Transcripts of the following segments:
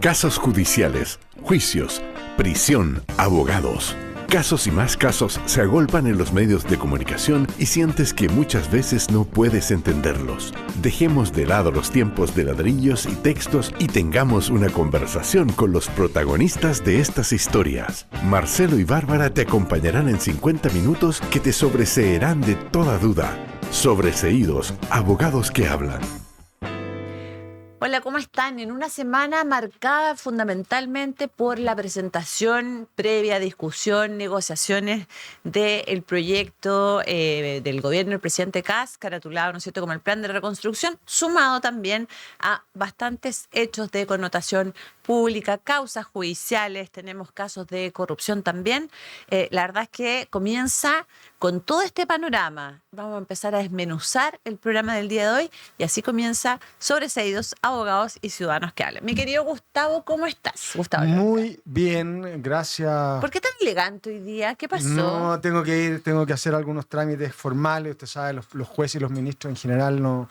Casos judiciales, juicios, prisión, abogados. Casos y más casos se agolpan en los medios de comunicación y sientes que muchas veces no puedes entenderlos. Dejemos de lado los tiempos de ladrillos y textos y tengamos una conversación con los protagonistas de estas historias. Marcelo y Bárbara te acompañarán en 50 minutos que te sobreseerán de toda duda. Sobreseídos, abogados que hablan. Hola, ¿cómo están? En una semana marcada fundamentalmente por la presentación previa, discusión, negociaciones del proyecto del gobierno del presidente Kast, caratulado, ¿no es cierto?, como el plan de reconstrucción, sumado también a bastantes hechos de connotación pública, causas judiciales, tenemos casos de corrupción también. La verdad es que comienza con todo este panorama. Vamos a empezar a desmenuzar el programa del día de hoy y así comienza Sobreseídos, abogados y ciudadanos que hablan. Mi querido Gustavo, ¿cómo estás? Gustavo. Muy bien, gracias. ¿Por qué tan elegante hoy día? ¿Qué pasó? No, tengo que hacer algunos trámites formales. Usted sabe, los jueces y los ministros en general no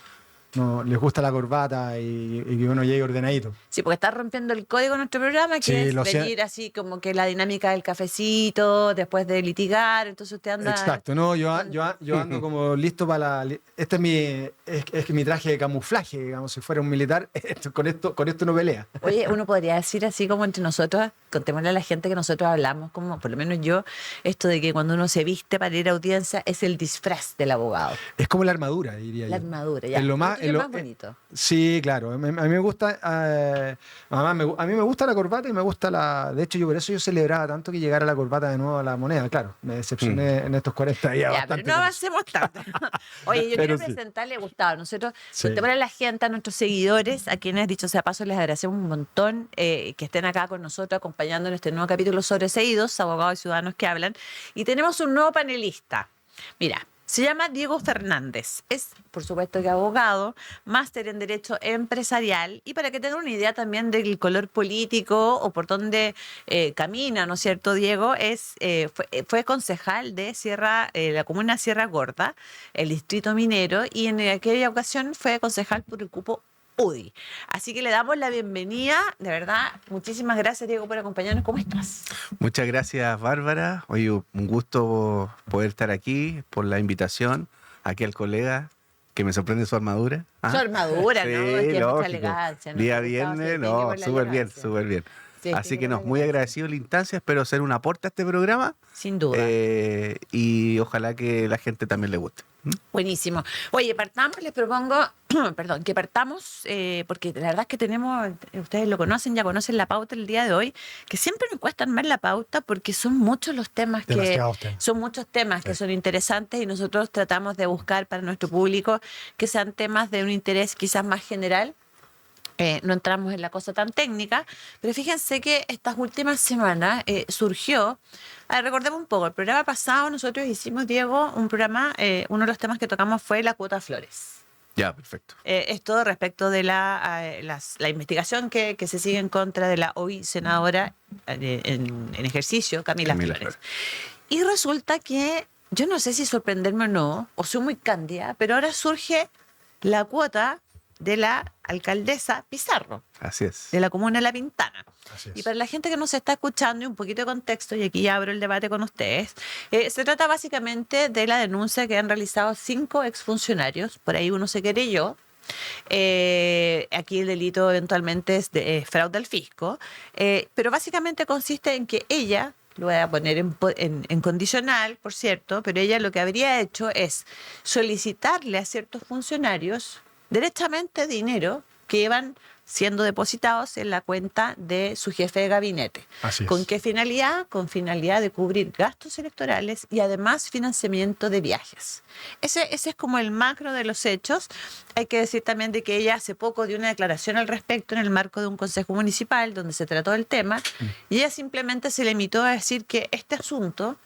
les gusta la corbata y que uno llegue ordenadito. Sí, porque estás rompiendo el código de nuestro programa, que es venir así como que la dinámica del cafecito, después de litigar, entonces usted anda... Exacto, no, yo ando como listo para la... Este es mi traje de camuflaje, digamos, si fuera un militar, con esto no pelea. Oye, uno podría decir así como entre nosotros, contémosle a la gente que nosotros hablamos, como por lo menos yo, esto de que cuando uno se viste para ir a audiencia es el disfraz del abogado. Es como la armadura, diría yo. La armadura, ya. Es lo más bonito. Sí, claro. A mí me gusta, a mí me gusta la corbata y me gusta la... De hecho, por eso yo celebraba tanto que llegara la corbata de nuevo a la moneda. Claro, me decepcioné en estos 40 días. Ya, pero no avancemos tanto. Oye, yo quiero presentarle a Gustavo. Nosotros contémosle a la gente, a nuestros seguidores, a quienes, dicho sea paso, les agradecemos un montón que estén acá con nosotros acompañando en este nuevo capítulo Sobreseídos, abogados y ciudadanos que hablan. Y tenemos un nuevo panelista. Mira, se llama Diego Fernández. Es, por supuesto, que abogado, máster en Derecho Empresarial. Y para que tengan una idea también del color político o por dónde camina, ¿no es cierto, Diego? Fue concejal de la comuna Sierra Gorda, el distrito minero, y en aquella ocasión fue concejal por el cupo UDI. Así que le damos la bienvenida. De verdad, muchísimas gracias, Diego, por acompañarnos. ¿Cómo estás? Muchas gracias, Bárbara. Oye, un gusto poder estar aquí, por la invitación. Aquí al colega, que me sorprende su armadura. Su armadura, sí, ¿no? Es que lógico. mucha elegancia. ¿No? Día viernes, súper bien, súper bien. Sí, así que muy agradecido de la instancia. Espero ser un aporte a este programa. Sin duda. Y ojalá que la gente también le guste. Buenísimo. Oye, les propongo, perdón, que partamos, porque la verdad es que tenemos, ustedes lo conocen, ya conocen la pauta el día de hoy, que siempre nos cuesta armar la pauta porque son muchos los temas que son interesantes y nosotros tratamos de buscar para nuestro público que sean temas de un interés quizás más general. No entramos en la cosa tan técnica, pero fíjense que estas últimas semanas surgió. Recordemos un poco, el programa pasado nosotros hicimos, Diego, un programa, uno de los temas que tocamos fue la cuota Flores. Ya, perfecto. Esto respecto de la investigación que se sigue en contra de la hoy senadora en ejercicio, Camila Flores. Y resulta que, yo no sé si sorprenderme o no, o soy muy cándida, pero ahora surge la cuota de la alcaldesa Pizarro. Así es. De la comuna de La Pintana. Así es. Y para la gente que nos está escuchando y un poquito de contexto, y aquí ya abro el debate con ustedes, se trata básicamente de la denuncia que han realizado 5 exfuncionarios, por ahí uno se querelló. Aquí el delito eventualmente es de fraude al fisco, pero básicamente consiste en que ella, lo voy a poner en condicional, por cierto, pero ella lo que habría hecho es solicitarle a ciertos funcionarios derechamente dinero que iban siendo depositados en la cuenta de su jefe de gabinete. Así es. ¿Con qué finalidad? Con finalidad de cubrir gastos electorales y además financiamiento de viajes. Ese es como el macro de los hechos. Hay que decir también de que ella hace poco dio una declaración al respecto en el marco de un consejo municipal donde se trató el tema y ella simplemente se limitó a decir que este asunto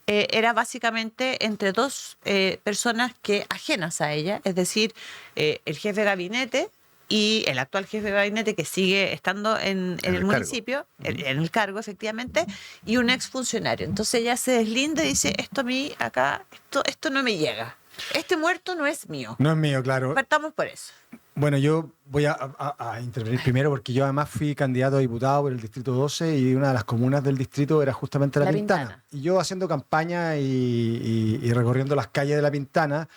era básicamente entre dos personas que ajenas a ella, es decir, el jefe de gabinete y el actual jefe de gabinete que sigue estando en el municipio, en el cargo efectivamente, y un exfuncionario. Entonces ella se deslinda y dice, esto a mí acá, esto no me llega. Este muerto no es mío. No es mío, claro. Partamos por eso. Bueno, yo voy a intervenir primero porque yo además fui candidato a diputado por el Distrito 12 y una de las comunas del distrito era justamente La Pintana. Y yo haciendo campaña y recorriendo las calles de La Pintana,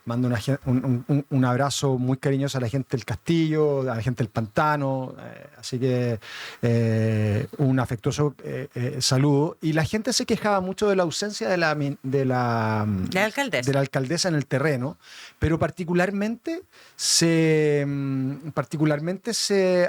mando un abrazo muy cariñoso a la gente del Castillo, a la gente del Pantano, así que un afectuoso saludo. Y la gente se quejaba mucho de la ausencia de la alcaldesa en el terreno, pero particularmente se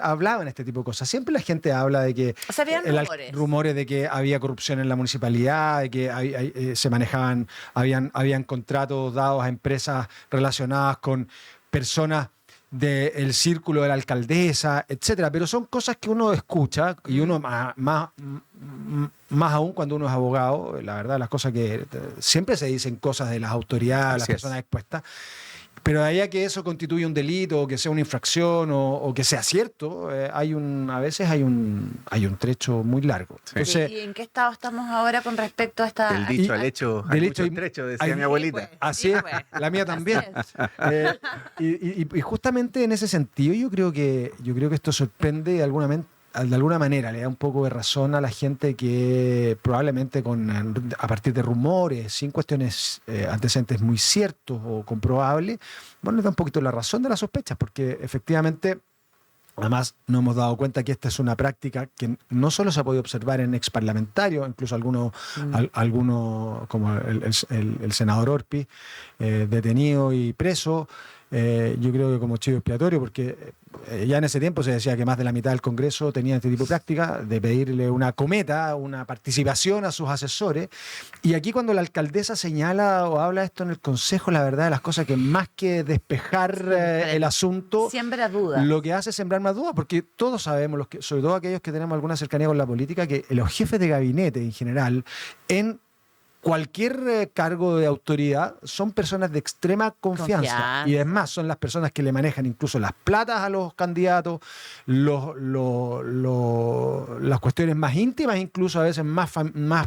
hablaba en este tipo de cosas. Siempre la gente habla de que habían rumores de que había corrupción en la municipalidad, de que se manejaban, habían contratos dados a empresas relacionadas con personas del círculo de la alcaldesa, etcétera. Pero son cosas que uno escucha y uno más aún cuando uno es abogado, la verdad, las cosas que siempre se dicen cosas de las autoridades, las personas expuestas. Pero de ahí a que eso constituye un delito, o que sea una infracción, o que sea cierto, a veces hay un trecho muy largo. Sí. Entonces, ¿Y en qué estado estamos ahora con respecto a esta... Del dicho al hecho, hay mucho trecho, decía mi abuelita. Así es, la mía también. Y justamente en ese sentido yo creo que esto sorprende de alguna manera, le da un poco de razón a la gente que probablemente a partir de rumores, sin cuestiones antecedentes muy ciertos o comprobables, bueno, le da un poquito la razón de las sospechas, porque efectivamente, además nos hemos dado cuenta que esta es una práctica que no solo se ha podido observar en exparlamentarios, incluso algunos como el senador Orpi, detenido y preso, yo creo que como chivo expiatorio, porque ya en ese tiempo se decía que más de la mitad del Congreso tenía este tipo de práctica, de pedirle una cometa, una participación a sus asesores. Y aquí cuando la alcaldesa señala o habla esto en el Consejo, la verdad de las cosas que más que despejar el asunto, siembra dudas. Lo que hace es sembrar más dudas, porque todos sabemos, sobre todo aquellos que tenemos alguna cercanía con la política, que los jefes de gabinete en general, en cualquier cargo de autoridad, son personas de extrema confianza. Y es más, son las personas que le manejan incluso las platas a los candidatos, las cuestiones más íntimas, incluso a veces más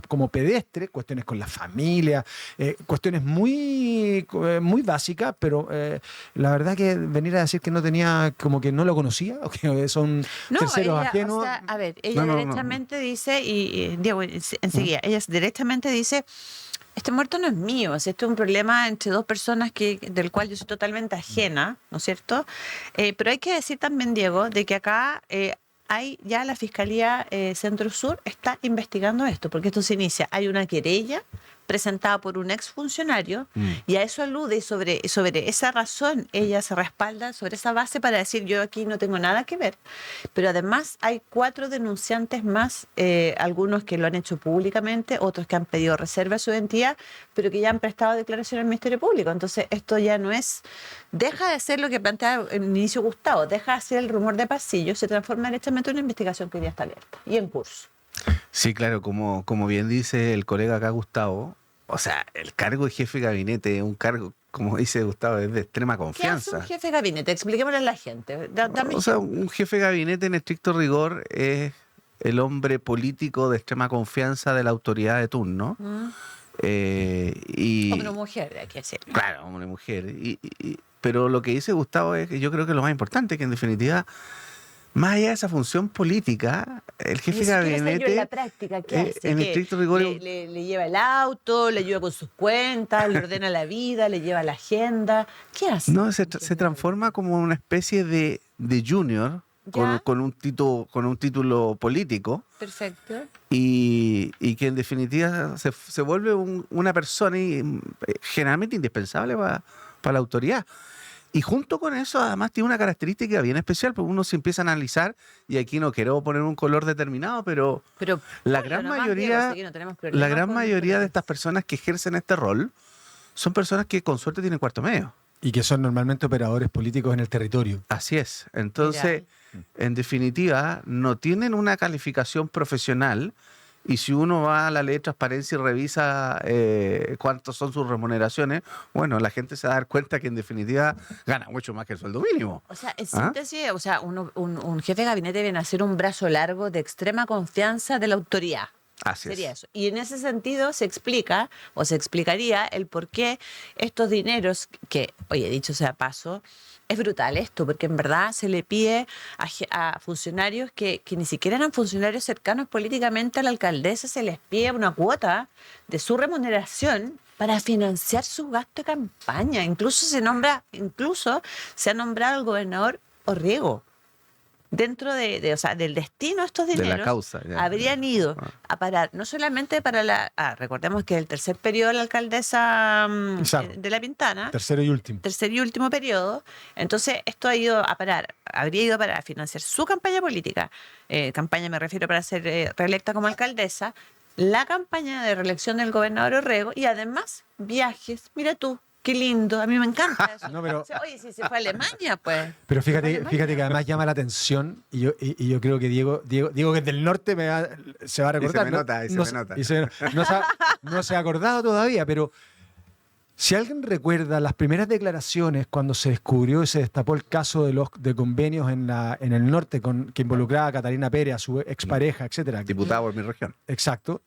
como pedestres, cuestiones con la familia, cuestiones muy básicas, pero la verdad que venir a decir que no tenía, como que no lo conocía, o que son terceros ajenos. O sea, a ver, ella directamente dice, y Diego, enseguida, ella directamente dice: este muerto no es mío, este es un problema entre dos personas del cual yo soy totalmente ajena, ¿no es cierto? Pero hay que decir también, Diego, de que acá ya la Fiscalía Centro-Sur está investigando esto, porque esto se inicia, hay una querella presentada por un exfuncionario y a eso alude, y sobre esa razón ella se respalda sobre esa base para decir: yo aquí no tengo nada que ver. Pero además hay 4 denunciantes más, algunos que lo han hecho públicamente, otros que han pedido reserva de su identidad, pero que ya han prestado declaración al Ministerio Público. Entonces esto ya no es, deja de ser lo que plantea en inicio Gustavo, deja de ser el rumor de pasillo, se transforma directamente en una investigación que ya está abierta y en curso. Sí, claro, como bien dice el colega acá, Gustavo, o sea, el cargo de jefe de gabinete es un cargo, como dice Gustavo, es de extrema confianza. ¿Qué hace un jefe de gabinete? Expliquémosle a la gente. O sea, un jefe de gabinete en estricto rigor es el hombre político de extrema confianza de la autoridad de turno. Hombre o mujer, hay que decirlo. Claro, hombre o mujer. Pero lo que dice Gustavo es que yo creo que lo más importante, que en definitiva, más allá de esa función política, el jefe de gabinete, en la práctica, ¿qué hace? en estricto rigor, le lleva el auto, le ayuda con sus cuentas, le ordena la vida, le lleva la agenda. ¿Qué hace? No, se transforma como una especie de junior con un título político. Perfecto. Y que en definitiva se vuelve una persona generalmente indispensable para la autoridad. Y junto con eso, además, tiene una característica bien especial, porque uno se empieza a analizar, y aquí no quiero poner un color determinado, pero la gran mayoría de estas personas que ejercen este rol son personas que con suerte tienen cuarto medio. Y que son normalmente operadores políticos en el territorio. Así es. Entonces, en definitiva, no tienen una calificación profesional. Y si uno va a la ley de transparencia y revisa cuántas son sus remuneraciones, bueno, la gente se va a dar cuenta que en definitiva gana mucho más que el sueldo mínimo. O sea, en síntesis, o sea, un jefe de gabinete viene a ser un brazo largo de extrema confianza de la autoridad. Así Sería es. eso. Y en ese sentido se explica o se explicaría el por qué estos dineros que, oye, dicho sea paso, es brutal esto, porque en verdad se le pide a funcionarios que ni siquiera eran funcionarios cercanos políticamente a la alcaldesa, se les pide una cuota de su remuneración para financiar su gasto de campaña. Incluso se ha nombrado al gobernador Orrego. Dentro o sea, del destino de estos De dineros la causa. Ya. habrían ido a parar, no solamente para recordemos que el tercer periodo de la alcaldesa Pizarro. de La Pintana, Tercero y último. tercer y último periodo, entonces esto ha ido a parar, habría ido para financiar su campaña política, campaña me refiero para ser reelecta como alcaldesa, la campaña de reelección del gobernador Orrego y además viajes, mira tú. Qué lindo, a mí me encanta eso. No, pero- O sea, oye, si se fue a Alemania, pues. Pero Se fue a fíjate Alemania. que además llama la atención y yo creo que Diego que es del norte se va a recordar. me nota, y se me nota. No se ha acordado todavía, pero si alguien recuerda las primeras declaraciones cuando se descubrió y se destapó el caso de convenios en el norte que involucraba a Catalina Pérez, a su expareja, etcétera. Diputado por mi región. Exacto.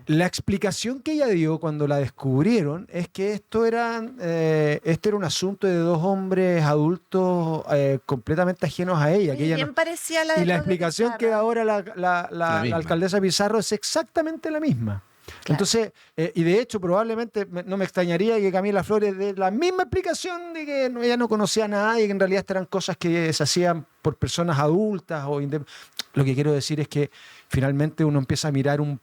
La explicación que ella dio cuando la descubrieron es que este era un asunto de dos hombres adultos completamente ajenos a ella. Que ella Bien parecía la y de la Claudia explicación que da Pizarro. ahora la misma. alcaldesa Pizarro es exactamente la misma. Claro. Entonces, y de hecho probablemente no me extrañaría que Camila Flores dé la misma explicación de que ella no conocía a nadie, que en realidad estas eran cosas que se hacían por personas adultas. Lo que quiero decir es que finalmente uno empieza a mirar un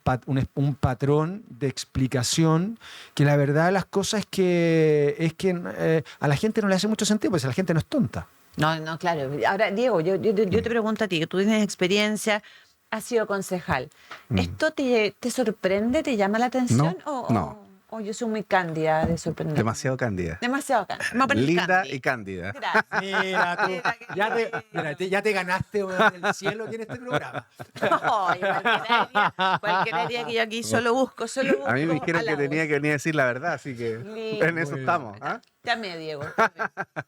patrón de explicación que la verdad de las cosas es que a la gente no le hace mucho sentido, pues la gente no es tonta. No, claro. Ahora, Diego, yo te pregunto a ti, que tú tienes experiencia, has sido concejal. ¿Esto te sorprende, te llama la atención? No. O yo soy muy cándida de sorprender? Demasiado cándida. Demasiado cándida. Vamos a poner Linda Candy. y cándida. Gracias. Mira, tú, Mira, qué mira, ya te ganaste el cielo aquí en este programa. Oye, cualquier día que yo aquí solo busco. A mí me dijeron que halagos. tenía que venir a decir la verdad, así que Lindo. en eso Muy estamos. ¿Ah? Dame, Diego. Dame.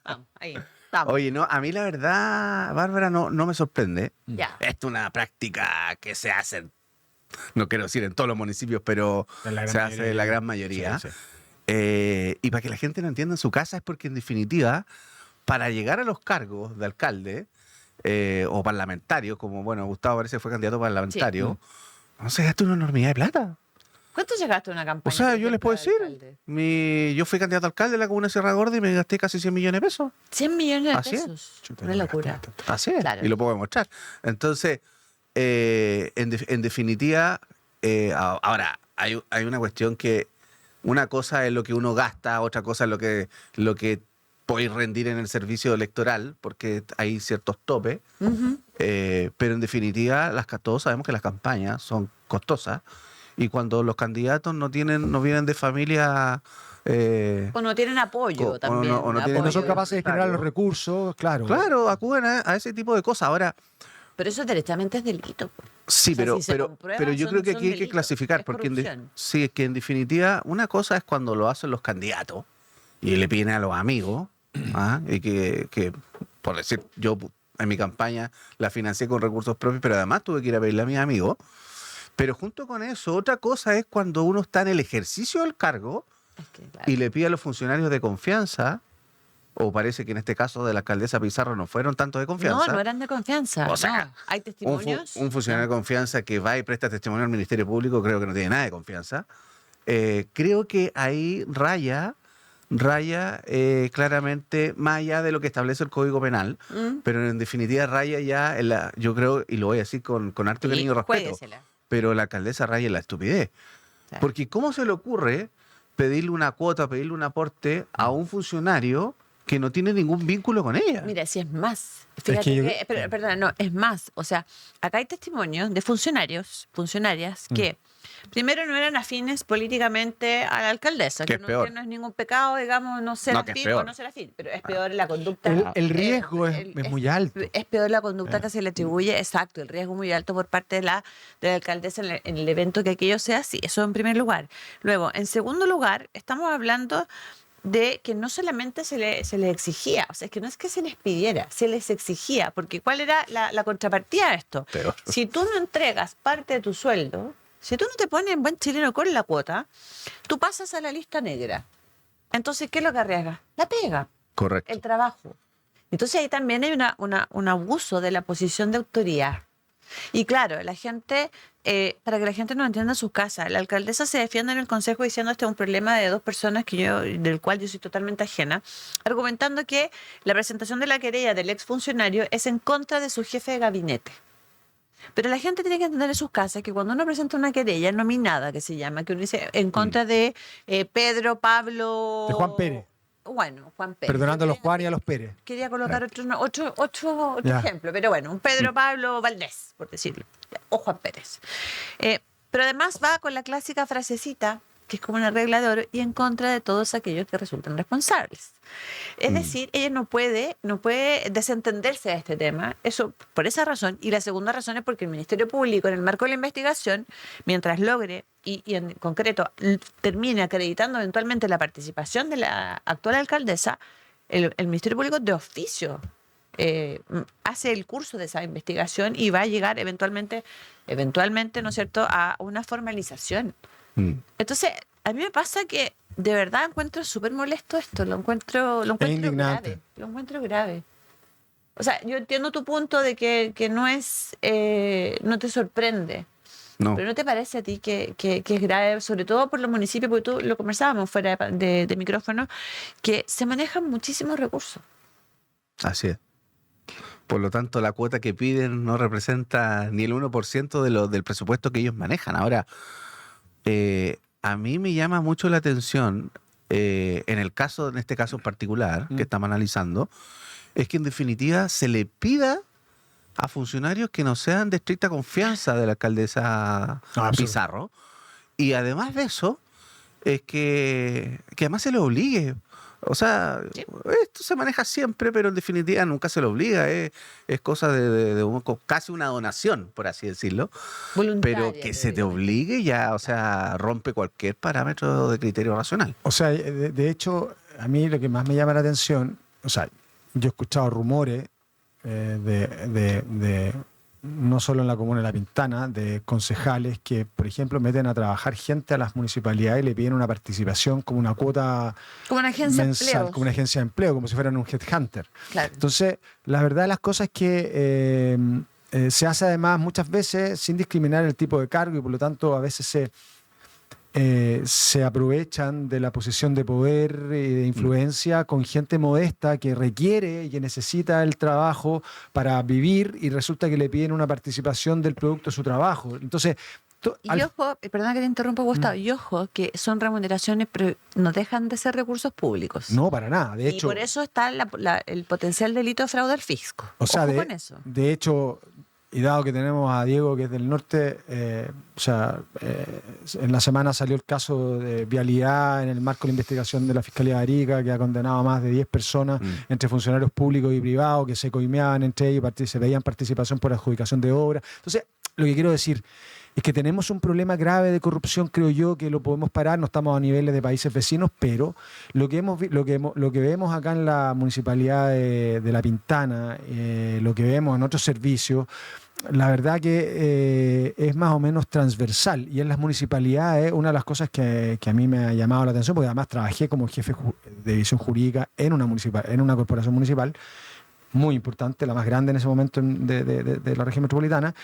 Vamos, ahí. Vamos. Oye, no, a mí la verdad, Bárbara, no me sorprende. Ya. Esto es una práctica que se hace, no quiero decir en todos los municipios, pero En la gran se hace mayoría. en la gran mayoría. Sí, sí. Y para que la gente lo entienda en su casa es porque en definitiva, para llegar a los cargos de alcalde o parlamentario, como bueno, Gustavo parece que fue candidato parlamentario, no se gasta una enormidad de plata. ¿Cuánto llegaste a una O campaña? sea, por yo les puedo ejemplo, decir, de alcalde? yo fui candidato a alcalde de la comuna de Sierra Gorda y me gasté casi 100 millones de pesos. 100 millones de Así es. pesos. Chuta, Una no locura. gasté tanto. Así es, Claro. y lo puedo demostrar. Entonces, en definitiva, ahora, hay una cuestión que una cosa es lo que uno gasta, otra cosa es lo que puede rendir en el servicio electoral, porque hay ciertos topes, Ujú. pero en definitiva, todos sabemos que las campañas son costosas, y cuando los candidatos no vienen de familia... O no tienen apoyo o también. no tienen- No son apoyo. capaces de generar los recursos, claro. Claro, acuden a ese tipo de cosas. Ahora, Pero eso derechamente es delito. Po. sí, O sea, pero, si se pero, comprueba, pero yo son- creo que son aquí hay que delitos, clasificar, es porque corrupción. sí, es que en definitiva, una cosa es cuando lo hacen los candidatos y le piden a los amigos, y que, por decir, yo en mi campaña la financié con recursos propios, pero además tuve que ir a pedirle a mis amigos. Pero junto con eso, otra cosa es cuando uno está en el ejercicio del cargo Es que, claro. y le pide a los funcionarios de confianza, o parece que en este caso de la alcaldesa Pizarro no fueron tanto de confianza. No eran de confianza. O sea, no. Hay Un, testimonios. un funcionario de confianza que va y presta testimonio al Ministerio Público, creo que no tiene nada de confianza. Creo que ahí raya claramente más allá de lo que establece el Código Penal, pero en definitiva raya ya, yo creo, y lo voy a decir con harto cariño y respeto, Juéguesela. pero la alcaldesa raya en la estupidez. Claro. Porque ¿cómo se le ocurre pedirle una cuota, pedirle un aporte a un funcionario que no tiene ningún vínculo con ella? Mira, si es más. Fíjate que yo- perdón, no, es más. O sea, acá hay testimonios de funcionarias que primero no eran afines políticamente a la alcaldesa, Que que es no, peor. que no es ningún pecado, digamos, no ser No, que es afín peor. o no ser afín, pero es peor la conducta. El riesgo es muy alto. Es peor la conducta que se le atribuye, exacto, el riesgo muy alto por parte de la alcaldesa en el evento que aquello sea así. Eso en primer lugar. Luego, en segundo lugar, estamos hablando de que no solamente se les exigía, o sea, es que no es que se les pidiera, se les exigía, porque ¿cuál era la contrapartida de esto? Peor. Si tú no entregas parte de tu sueldo, Si tú no te pones en buen chileno con la cuota, tú pasas a la lista negra. Entonces, ¿qué es lo que arriesgas? La pega. Correcto. El trabajo. Entonces ahí también hay un abuso de la posición de autoridad. Y claro, la gente, para que la gente no entienda sus casas, la alcaldesa se defiende en el consejo diciendo este es un problema de dos personas del cual yo soy totalmente ajena, argumentando que la presentación de la querella del exfuncionario es en contra de su jefe de gabinete. Pero la gente tiene que entender en sus casas que cuando uno presenta una querella nominada, que se llama, que uno dice en contra de Pedro, Pablo... De Juan Pérez. Bueno, Juan Pérez. Perdonando a los Juan y a los Pérez. Quería colocar otro ejemplo, pero bueno, un Pedro Pablo Valdés, por decirlo, o Juan Pérez. Pero además va con la clásica frasecita, que es como una regla de oro, y en contra de todos aquellos que resultan responsables. Es decir, ella no puede desentenderse de este tema, eso por esa razón, y la segunda razón es porque el Ministerio Público, en el marco de la investigación, mientras logre, y en concreto termine acreditando eventualmente la participación de la actual alcaldesa, el Ministerio Público de oficio hace el curso de esa investigación y va a llegar eventualmente, ¿no es cierto?, a una formalización. Entonces, a mí me pasa que de verdad encuentro súper molesto esto, lo encuentro indignante. grave, lo encuentro grave. O sea, yo entiendo tu punto de que no es, no te sorprende, No. pero ¿no te parece a ti que es grave, sobre todo por los municipios, porque tú lo conversábamos fuera de micrófono, que se manejan muchísimos recursos? Así es. Por lo tanto, la cuota que piden no representa ni el 1% del presupuesto que ellos manejan. Ahora, a mí me llama mucho la atención, en este caso en particular, que estamos analizando, es que en definitiva se le pida a funcionarios que no sean de estricta confianza de la alcaldesa Pizarro. Y además de eso, es que además se le obligue. O sea, esto se maneja siempre, pero en definitiva nunca se le obliga. Es cosa de casi una donación, por así decirlo. Voluntaria, Pero que se te obligue ya, o sea, rompe cualquier parámetro de criterio racional. O sea, de hecho, a mí lo que más me llama la atención, o sea, yo he escuchado rumores no solo en la comuna de La Pintana, de concejales que, por ejemplo, meten a trabajar gente a las municipalidades y le piden una participación como una cuota como una agencia mensal, de empleos. como una agencia de empleo, como si fueran un headhunter. Claro. Entonces, la verdad de las cosas es que se hace además muchas veces sin discriminar el tipo de cargo y por lo tanto a veces se aprovechan de la posición de poder y de influencia con gente modesta que requiere y que necesita el trabajo para vivir y resulta que le piden una participación del producto de su trabajo. Entonces, y ojo, perdona que te interrumpa, Gustavo, y ojo que son remuneraciones, pero no dejan de ser recursos públicos. No, para nada. De hecho, y por eso está el potencial delito de fraude al fisco. O sea, ojo con eso. De hecho, y dado que tenemos a Diego, que es del norte, en la semana salió el caso de vialidad en el marco de la investigación de la Fiscalía de Arica, que ha condenado a más de 10 personas entre funcionarios públicos y privados que se coimeaban entre ellos y se veían participación por adjudicación de obras. Entonces, lo que quiero decir es que tenemos un problema grave de corrupción, creo yo, que lo podemos parar, no estamos a niveles de países vecinos, pero lo que vemos acá en la municipalidad de La Pintana, lo que vemos en otros servicios, la verdad que es más o menos transversal. Y en las municipalidades, una de las cosas que a mí me ha llamado la atención, porque además trabajé como jefe de división jurídica en una corporación municipal muy importante, la más grande en ese momento de la región metropolitana,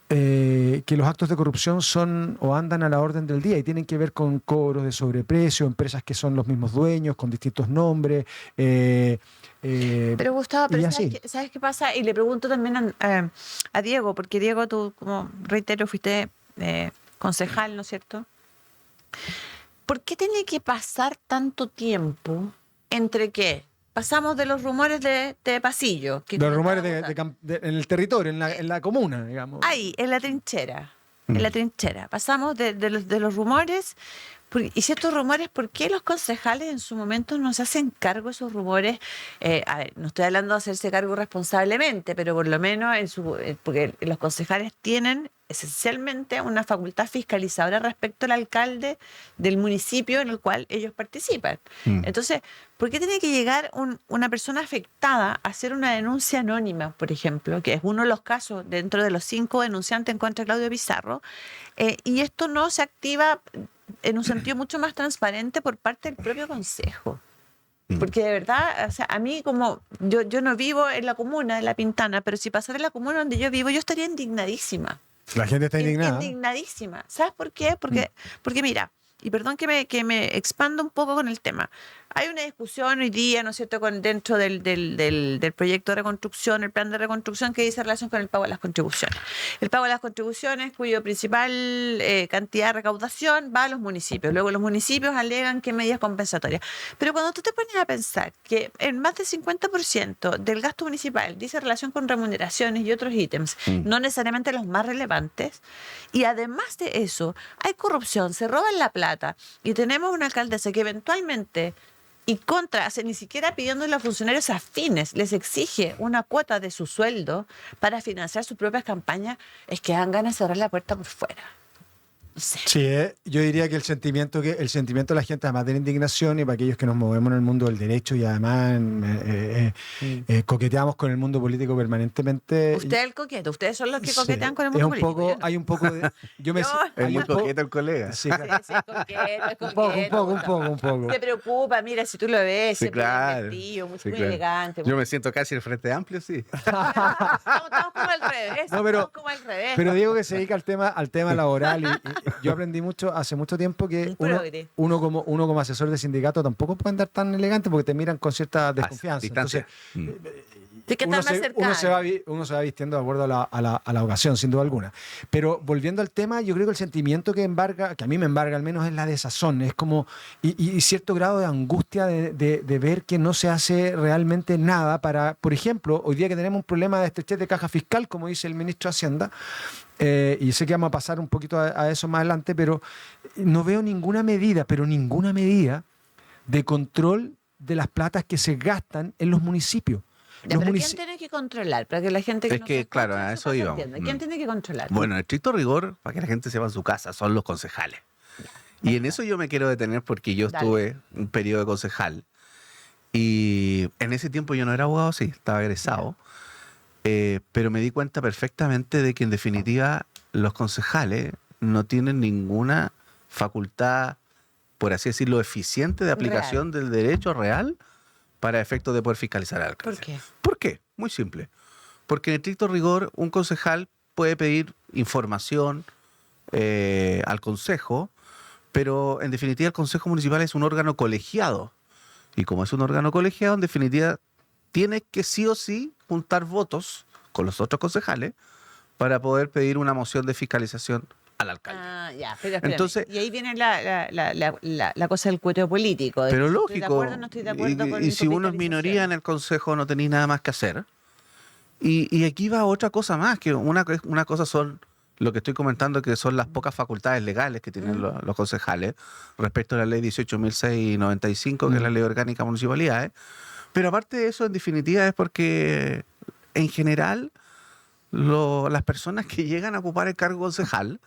que los actos de corrupción son o andan a la orden del día y tienen que ver con cobros de sobreprecio, empresas que son los mismos dueños, con distintos nombres. Pero Gustavo, ¿sabes qué pasa? Y le pregunto también a Diego, porque Diego, tú, como reitero, fuiste concejal, ¿no es cierto? ¿Por qué tiene que pasar tanto tiempo entre que pasamos de los rumores de pasillo? De los rumores en el territorio, en la comuna, digamos. Ahí, en la trinchera. En la trinchera. Pasamos de los rumores. Y si estos rumores, ¿por qué los concejales en su momento no se hacen cargo de esos rumores? A ver, no estoy hablando de hacerse cargo responsablemente, pero por lo menos porque los concejales tienen esencialmente una facultad fiscalizadora respecto al alcalde del municipio en el cual ellos participan. Entonces, ¿por qué tiene que llegar una persona afectada a hacer una denuncia anónima, por ejemplo, que es uno de los casos dentro de los 5 denunciantes en contra de Claudio Pizarro, y esto no se activa en un sentido mucho más transparente por parte del propio Consejo? Porque de verdad, o sea, a mí como yo no vivo en la comuna de La Pintana, pero si pasara en la comuna donde yo vivo, yo estaría indignadísima. La gente está indignada. Indignadísima. ¿Sabes por qué? Porque mira, y perdón que me expando un poco con el tema. Hay una discusión hoy día, ¿no es cierto?, dentro del proyecto de reconstrucción, el plan de reconstrucción, que dice relación con el pago de las contribuciones. El pago de las contribuciones, cuyo principal cantidad de recaudación va a los municipios. Luego los municipios alegan qué medidas compensatorias. Pero cuando tú te pones a pensar que en más del 50% del gasto municipal dice relación con remuneraciones y otros ítems, no necesariamente los más relevantes, y además de eso, hay corrupción, se roban la plata, y tenemos una alcaldesa que eventualmente... y ni siquiera pidiéndole a funcionarios afines, les exige una cuota de su sueldo para financiar sus propias campañas, es que dan ganas de cerrar la puerta por fuera. No sé. Sí, yo diría que el sentimiento de la gente, además de la indignación, y para aquellos que nos movemos en el mundo del derecho y además coqueteamos con el mundo político permanentemente. Usted es el coqueto, ustedes son los que coquetean con el mundo político. Hay un poco de... Es muy coqueto el colega. Sí, claro. Sí, coqueto, Un poco. Te preocupa, mira, si tú lo ves, Sí, siempre claro. vestido, muy Sí, claro. elegante. Yo me siento casi en el Frente Amplio, sí. Estamos como al revés. No, pero- estamos como al revés. Pero Diego, que se dedica al tema laboral, y yo aprendí mucho hace mucho tiempo que uno como asesor de sindicato tampoco puede andar tan elegante porque te miran con cierta desconfianza. Distancia. Tienes que estar más cercano. Uno se va vistiendo de acuerdo a la ocasión, sin duda alguna. Pero volviendo al tema, yo creo que el sentimiento que a mí me embarga al menos, es la desazón. Es como, y cierto grado de angustia de ver que no se hace realmente nada para, por ejemplo, hoy día que tenemos un problema de estrechez de caja fiscal, como dice el ministro de Hacienda, y sé que vamos a pasar un poquito a eso más adelante, pero no veo ninguna medida de control de las platas que se gastan en los municipios. Ya, pero ¿quién tiene que controlar? Para que la gente que Es que, claro, a eso íbamos. ¿Quién tiene que controlar? Bueno, en estricto rigor, para que la gente sepa en su casa, son los concejales. Y en eso yo me quiero detener porque yo estuve un periodo de concejal. Y en ese tiempo yo no era abogado, sí, estaba egresado. Pero me di cuenta perfectamente de que en definitiva los concejales no tienen ninguna facultad, por así decirlo, eficiente de aplicación del derecho real para efectos de poder fiscalizar al alcalde. ¿Por qué? ¿Por qué? Muy simple. Porque en estricto rigor un concejal puede pedir información al consejo, pero en definitiva el consejo municipal es un órgano colegiado. Y como es un órgano colegiado, en definitiva tiene que sí o sí juntar votos con los otros concejales para poder pedir una moción de fiscalización al alcalde. Ah, ya, pero espérame. Entonces, y ahí viene la cosa del cuoteo político. pero si lógico. Estoy de acuerdo, no estoy de acuerdo con y tu si uno es fiscalización. minoría en el consejo, no tenéis nada más que hacer. Y aquí va otra cosa más, que una cosa son lo que estoy comentando, que son las pocas facultades legales que tienen los concejales respecto a la ley 18.695, que es la ley orgánica de municipalidades. Pero aparte de eso, en definitiva, es porque en general las personas que llegan a ocupar el cargo concejal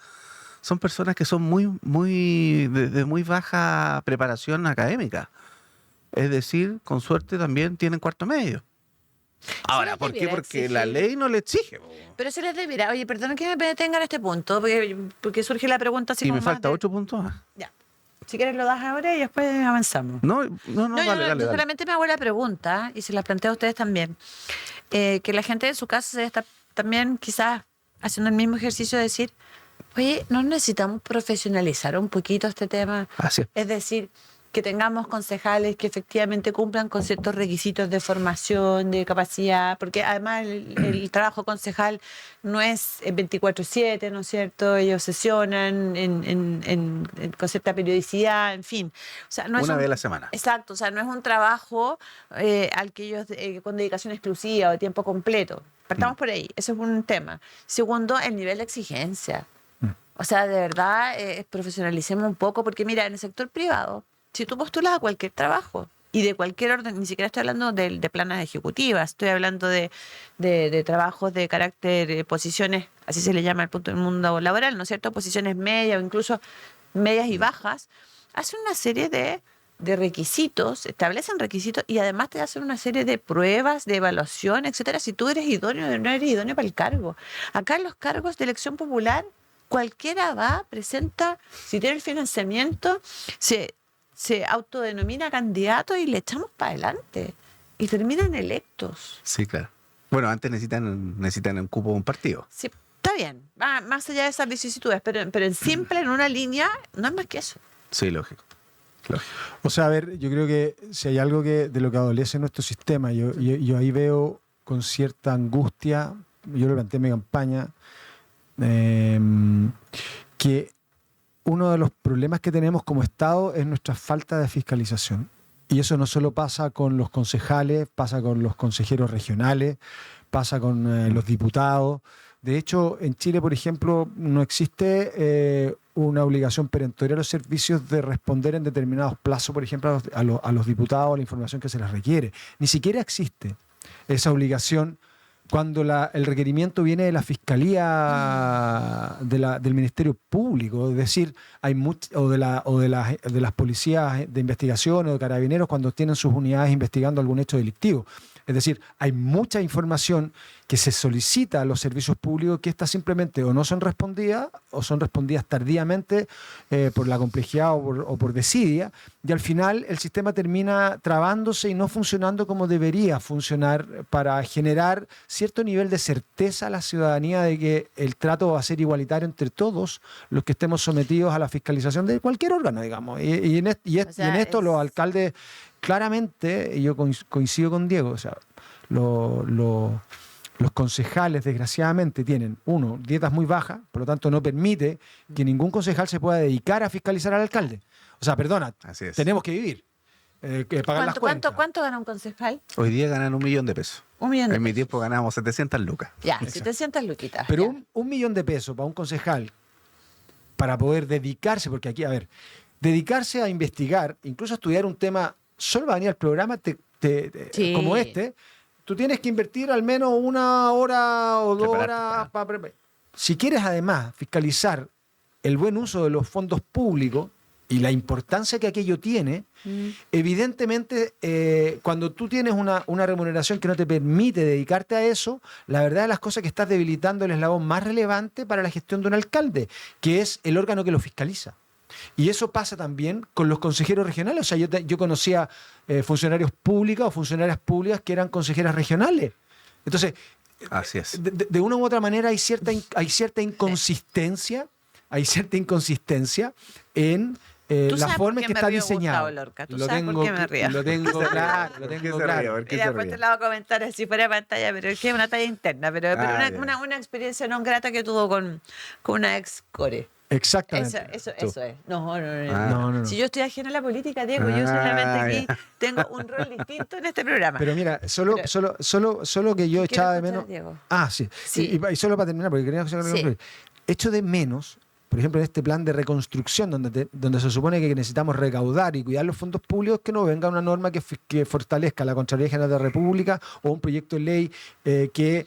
son personas que son de muy baja preparación académica. Es decir, con suerte también tienen cuarto medio. Ahora, ¿por qué? Porque la ley no le exige. Pero se les debe, mira, oye, perdón que me detenga en este punto, porque surge la pregunta así Y como me falta más de- 8 puntos más. Ya. Si quieres lo das ahora y después avanzamos. No, dale. Yo solamente me hago la pregunta, y se la planteo a ustedes también, que la gente en su casa se está también quizás haciendo el mismo ejercicio de decir, oye, ¿no necesitamos profesionalizar un poquito este tema? Así es. Es decir, que tengamos concejales que efectivamente cumplan con ciertos requisitos de formación, de capacidad, porque además el trabajo concejal no es 24/7, ¿no es cierto? Ellos sesionan con cierta periodicidad, en fin. O sea, no es Una vez a la semana. Exacto, o sea, no es un trabajo al que ellos con dedicación exclusiva o de tiempo completo. Partamos por ahí, eso es un tema. Segundo, el nivel de exigencia. O sea, de verdad, profesionalicemos un poco, porque mira, en el sector privado, si tú postulas a cualquier trabajo y de cualquier orden, ni siquiera estoy hablando de planas ejecutivas, estoy hablando de trabajos de carácter, posiciones, así se le llama el punto del mundo laboral, ¿no es cierto? Posiciones medias o incluso medias y bajas, hacen una serie de requisitos, establecen requisitos y además te hacen una serie de pruebas, de evaluación, etcétera, si tú eres idóneo o no eres idóneo para el cargo. Acá en los cargos de elección popular, cualquiera va, presenta, si tiene el financiamiento, se autodenomina candidato y le echamos para adelante. Y terminan electos. Sí, claro. Bueno, antes necesitan un cupo de un partido. Sí, está bien, va más allá de esas vicisitudes, pero en simple, en una línea, no es más que eso. Sí, lógico. O sea, a ver, yo creo que si hay algo de lo que adolece nuestro sistema, yo ahí veo con cierta angustia, yo lo planteé en mi campaña, que uno de los problemas que tenemos como Estado es nuestra falta de fiscalización. Y eso no solo pasa con los concejales, pasa con los consejeros regionales, pasa con los diputados. De hecho, en Chile, por ejemplo, no existe una obligación perentoria a los servicios de responder en determinados plazos, por ejemplo, a los diputados, a la información que se les requiere. Ni siquiera existe esa obligación cuando el requerimiento viene de la Fiscalía del Ministerio Público, es decir, o de las policías de investigación o de carabineros cuando tienen sus unidades investigando algún hecho delictivo. Es decir, hay mucha información que se solicita a los servicios públicos que estas simplemente o no son respondidas o son respondidas tardíamente por la complejidad o por desidia, y al final el sistema termina trabándose y no funcionando como debería funcionar para generar cierto nivel de certeza a la ciudadanía de que el trato va a ser igualitario entre todos los que estemos sometidos a la fiscalización de cualquier órgano, digamos. Y en esto los alcaldes, claramente, y yo coincido con Diego, o sea, los concejales, desgraciadamente, tienen, dietas muy bajas, por lo tanto no permite que ningún concejal se pueda dedicar a fiscalizar al alcalde. O sea, perdona, tenemos que vivir, pagar las cuentas. ¿Cuánto gana un concejal? Hoy día ganan $1.000.000. En mi tiempo ganábamos 700 lucas. Ya, 700 luquitas. Pero $1.000.000 para un concejal, para poder dedicarse, porque aquí, a ver, dedicarse a investigar, incluso a estudiar un tema, solo va a venir al programa como este, tú tienes que invertir al menos 1 hora o 2 horas. Si quieres además fiscalizar el buen uso de los fondos públicos y la importancia que aquello tiene, evidentemente cuando tú tienes una remuneración que no te permite dedicarte a eso, la verdad de las cosas que estás debilitando el eslabón más relevante para la gestión de un alcalde, que es el órgano que lo fiscaliza. Y eso pasa también con los consejeros regionales. O sea, yo conocía funcionarios públicos o funcionarias públicas que eran consejeras regionales. Entonces, así es. De una u otra manera hay cierta inconsistencia en la forma en que está diseñado. Lo tengo claro. Lo tengo claro. Mira, después te la voy a comentar así fuera de pantalla, pero es que es una talla interna, pero una experiencia no grata que tuvo con una ex core. Exactamente. Eso es. No. Si yo estoy ajena a la política, Diego, yo solamente aquí tengo un rol distinto en este programa. Pero mira, solo que yo echaba de menos. Diego. Sí. Y solo para terminar, porque quería echo de menos, por ejemplo, en este plan de reconstrucción, donde se supone que necesitamos recaudar y cuidar los fondos públicos, que no venga una norma que fortalezca la Contraloría General de la República o un proyecto de ley que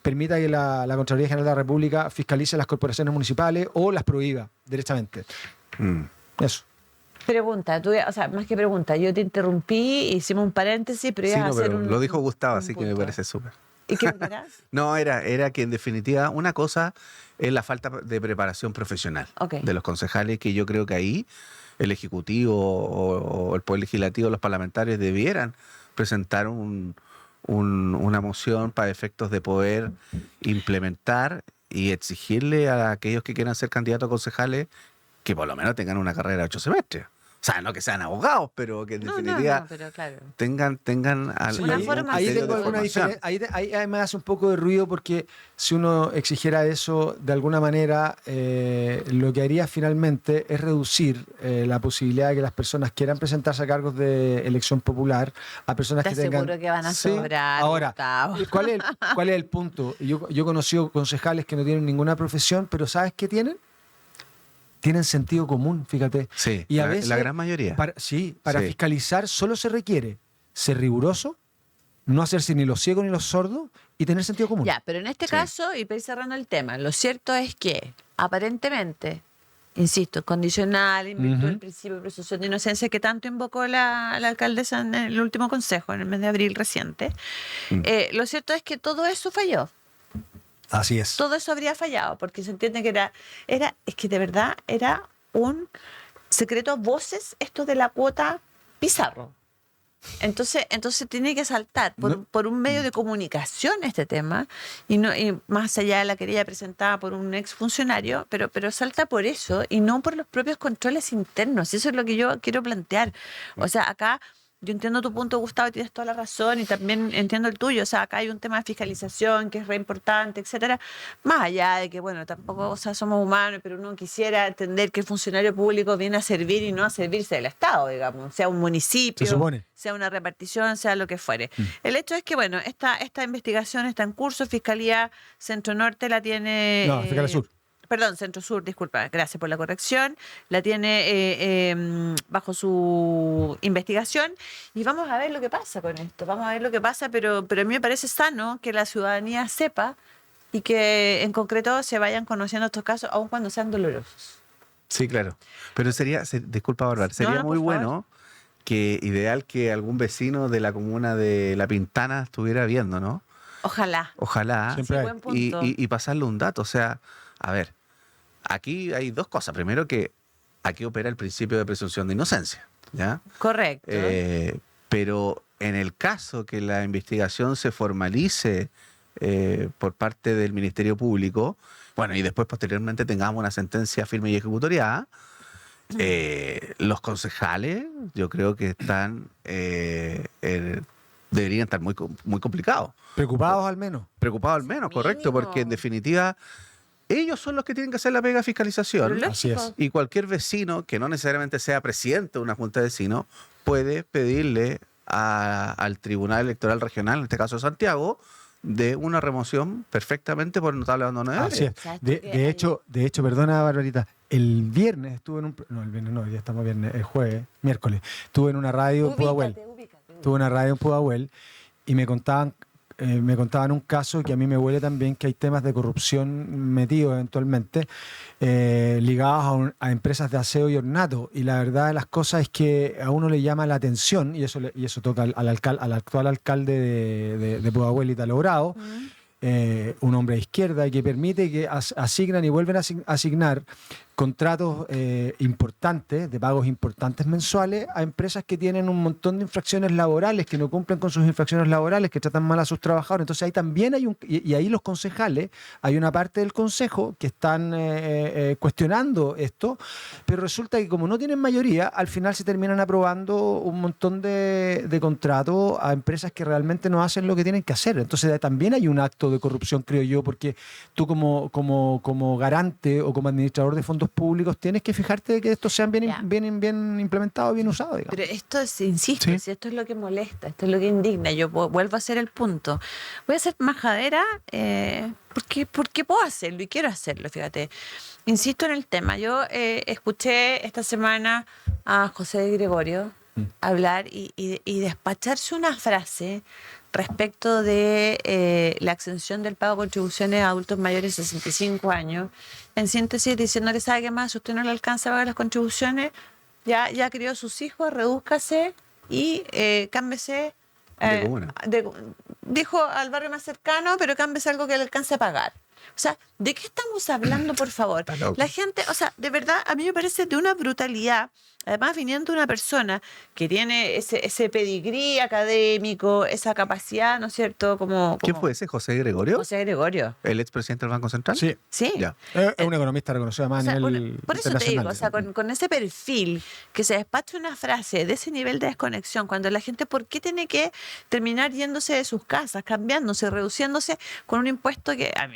permita que la Contraloría General de la República fiscalice las corporaciones municipales o las prohíba directamente. Eso. Pregunta, más que pregunta, yo te interrumpí, hicimos un paréntesis, pero ibas a hacer lo dijo Gustavo, así que me parece súper. ¿Y qué era? No, era que en definitiva una cosa es la falta de preparación profesional de los concejales, que yo creo que ahí el Ejecutivo o el Poder Legislativo, los parlamentarios debieran presentar una moción para efectos de poder implementar y exigirle a aquellos que quieran ser candidatos a concejales que por lo menos tengan una carrera de 8 semestres. O sea, no que sean abogados, pero que en definitiva pero claro, tengan una forma. Ahí tengo alguna diferencia. Ahí me hace un poco de ruido, porque si uno exigiera eso de alguna manera, lo que haría finalmente es reducir la posibilidad de que las personas quieran presentarse a cargos de elección popular a personas que tengan. Seguro que van a sobrar. Ahora, Gustavo. ¿cuál es el punto? Yo he conocido concejales que no tienen ninguna profesión, pero ¿sabes qué tienen? tienen sentido común, fíjate. Sí, y a veces, la gran mayoría. Para fiscalizar solo se requiere ser riguroso, no hacerse ni los ciegos ni los sordos y tener sentido común. Ya, pero en este caso, y para ir cerrando el tema, lo cierto es que aparentemente, insisto, condicional, en virtud del principio de presunción de inocencia que tanto invocó la alcaldesa en el último consejo, en el mes de abril reciente, lo cierto es que todo eso falló. Así es. Todo eso habría fallado, porque se entiende que es que de verdad era un secreto a voces esto de la cuota Pizarro. Entonces tiene que saltar por un medio de comunicación este tema y más allá de la querella presentada por un exfuncionario, pero salta por eso y no por los propios controles internos. Y eso es lo que yo quiero plantear. O sea, acá yo entiendo tu punto, Gustavo, y tienes toda la razón, y también entiendo el tuyo. O sea, acá hay un tema de fiscalización que es re importante, etcétera. Más allá de que, bueno, tampoco, o sea, somos humanos, pero uno quisiera entender que el funcionario público viene a servir y no a servirse del Estado, digamos, sea un municipio, sea una repartición, sea lo que fuere. El hecho es que, bueno, esta investigación está en curso. Fiscalía Centro Norte la tiene... No, Fiscalía Sur. Perdón, Centro Sur, disculpa, gracias por la corrección. La tiene bajo su investigación y vamos a ver lo que pasa con esto. Vamos a ver lo que pasa, pero a mí me parece sano que la ciudadanía sepa y que en concreto se vayan conociendo estos casos, aun cuando sean dolorosos. Sí, claro. Pero disculpa, Bárbara, sería muy bueno, que ideal que algún vecino de la comuna de La Pintana estuviera viendo, ¿no? Ojalá. Siempre hay. Buen punto. Y pasarle un dato. O sea, a ver, aquí hay dos cosas. Primero, que aquí opera el principio de presunción de inocencia, ¿ya? Correcto. Pero en el caso que la investigación se formalice por parte del Ministerio Público, bueno, y después posteriormente tengamos una sentencia firme y ejecutoriada, los concejales yo creo que deberían estar muy complicados. Preocupados al menos. Preocupados al menos, correcto, porque en definitiva ellos son los que tienen que hacer la pega de fiscalización. Así es. Y cualquier vecino, que no necesariamente sea presidente de una junta de vecinos, puede pedirle al Tribunal Electoral Regional, en este caso Santiago, de una remoción perfectamente por notable abandono de área. Así es. De hecho, perdona, Barbarita, el viernes estuve en el viernes no, ya estamos viernes, el jueves, miércoles, estuve en una radio en Pudahuel. Tuve una radio en Pudahuel y me contaban un caso que a mí me huele también, que hay temas de corrupción metidos eventualmente, ligados a empresas de aseo y ornato. Y la verdad de las cosas es que a uno le llama la atención, y eso toca al actual alcalde de Pudahuel, Italo Bravo, un hombre de izquierda, que permite que asignan y vuelven a asignar contratos importantes, de pagos importantes mensuales, a empresas que tienen un montón de infracciones laborales, que no cumplen con sus infracciones laborales, que tratan mal a sus trabajadores. Entonces ahí también hay y ahí los concejales, hay una parte del consejo que están cuestionando esto, pero resulta que como no tienen mayoría, al final se terminan aprobando un montón de contratos a empresas que realmente no hacen lo que tienen que hacer. Entonces también hay un acto de corrupción, creo yo, porque tú como garante o como administrador de fondos públicos tienes que fijarte de que estos sean bien implementados, bien usados, digamos. Pero esto es, insisto, si esto es lo que molesta, esto es lo que indigna. Yo vuelvo a hacer el punto. Voy a ser majadera porque puedo hacerlo y quiero hacerlo, fíjate. Insisto en el tema. Yo escuché esta semana a José Gregorio hablar y despacharse una frase respecto de la exención del pago de contribuciones a adultos mayores de 65 años. En síntesis, diciéndole, ¿sabe qué más? Si usted no le alcanza a pagar las contribuciones, ya crió a sus hijos, redúzcase y cámbiese. Dijo al barrio más cercano, pero cámbiese algo que le alcance a pagar. O sea, ¿de qué estamos hablando, por favor? La gente, o sea, de verdad, a mí me parece de una brutalidad. Además, viniendo de una persona que tiene ese pedigrí académico, esa capacidad, ¿no es cierto? ¿Quién fue ese? ¿José Gregorio? José Gregorio. ¿El expresidente del Banco Central? Sí. Ya. Es un economista reconocido además a nivel por eso te digo, o sea, con ese perfil, que se despache una frase de ese nivel de desconexión, cuando la gente, ¿por qué tiene que terminar yéndose de sus casas, cambiándose, reduciéndose con un impuesto que a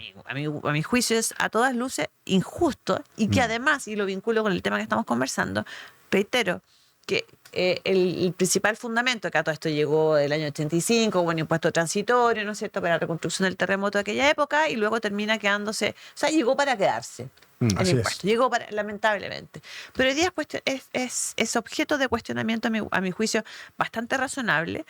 mi juicio es a todas luces injusto y que además, y lo vinculo con el tema que estamos conversando, reitero que el principal fundamento, que a todo esto llegó del año 85, hubo un impuesto transitorio, ¿no es cierto?, para la reconstrucción del terremoto de aquella época, y luego termina quedándose, o sea, llegó para quedarse. el Así impuesto. Llegó lamentablemente. Pero hoy día es objeto de cuestionamiento, a mi juicio, bastante razonable.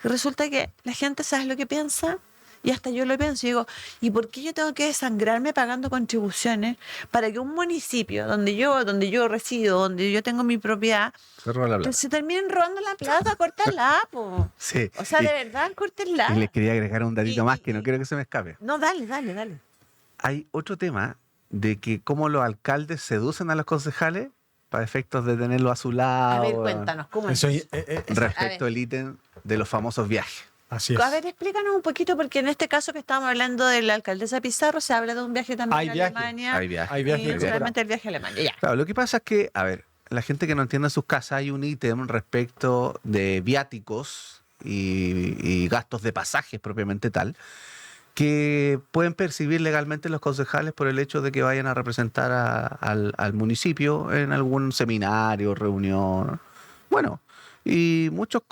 Y resulta que la gente sabe lo que piensa. Y hasta yo lo pienso y digo, ¿y por qué yo tengo que desangrarme pagando contribuciones para que un municipio donde yo resido, donde yo tengo mi propiedad, se terminen robando la plata? Córtala, po. Sí. O sea, de verdad, córtenla. Y les quería agregar un datito más que no quiero que se me escape. No, dale. Hay otro tema de que cómo los alcaldes seducen a los concejales para efectos de tenerlo a su lado. A ver, cuéntanos, ¿cómo es? Respecto al ítem de los famosos viajes. Así es. A ver, explícanos un poquito, porque en este caso que estábamos hablando de la alcaldesa Pizarro, se habla de un viaje también a Alemania. Hay viajes. Hay viajes. Y realmente el viaje a Alemania, ya. Claro, lo que pasa es que, a ver, la gente que no entiende en sus casas, hay un ítem respecto de viáticos y gastos de pasajes propiamente tal, que pueden percibir legalmente los concejales por el hecho de que vayan a representar al municipio en algún seminario, reunión. Bueno, y muchos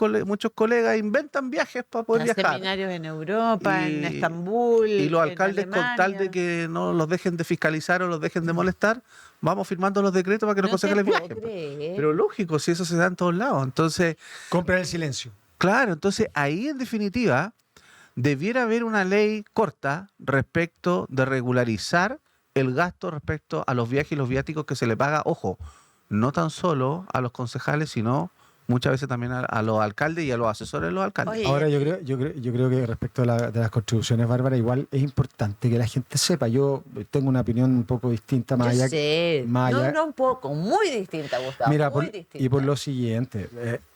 colegas inventan viajes para poder viajar. Seminarios en Europa, en Y- Estambul. Y los en alcaldes, con tal de Alemania. que no los dejen de fiscalizar o los dejen de molestar, vamos firmando los decretos para que los No te concejales puedo viajen. creer. Pero lógico, si eso se da en todos lados. Entonces, Compran el silencio. claro, entonces ahí en definitiva debiera haber una ley corta respecto de regularizar el gasto respecto a los viajes y los viáticos que se le paga, ojo, no tan solo a los concejales, sino muchas veces también a los alcaldes y a los asesores de los alcaldes. Oye, Ahora yo creo que respecto a de las contribuciones, Bárbara, igual es importante que la gente sepa. Yo tengo una opinión un poco distinta, más allá. yo sé. más allá- No un poco, muy distinta, Gustavo. Mira, muy y distinta. por lo siguiente,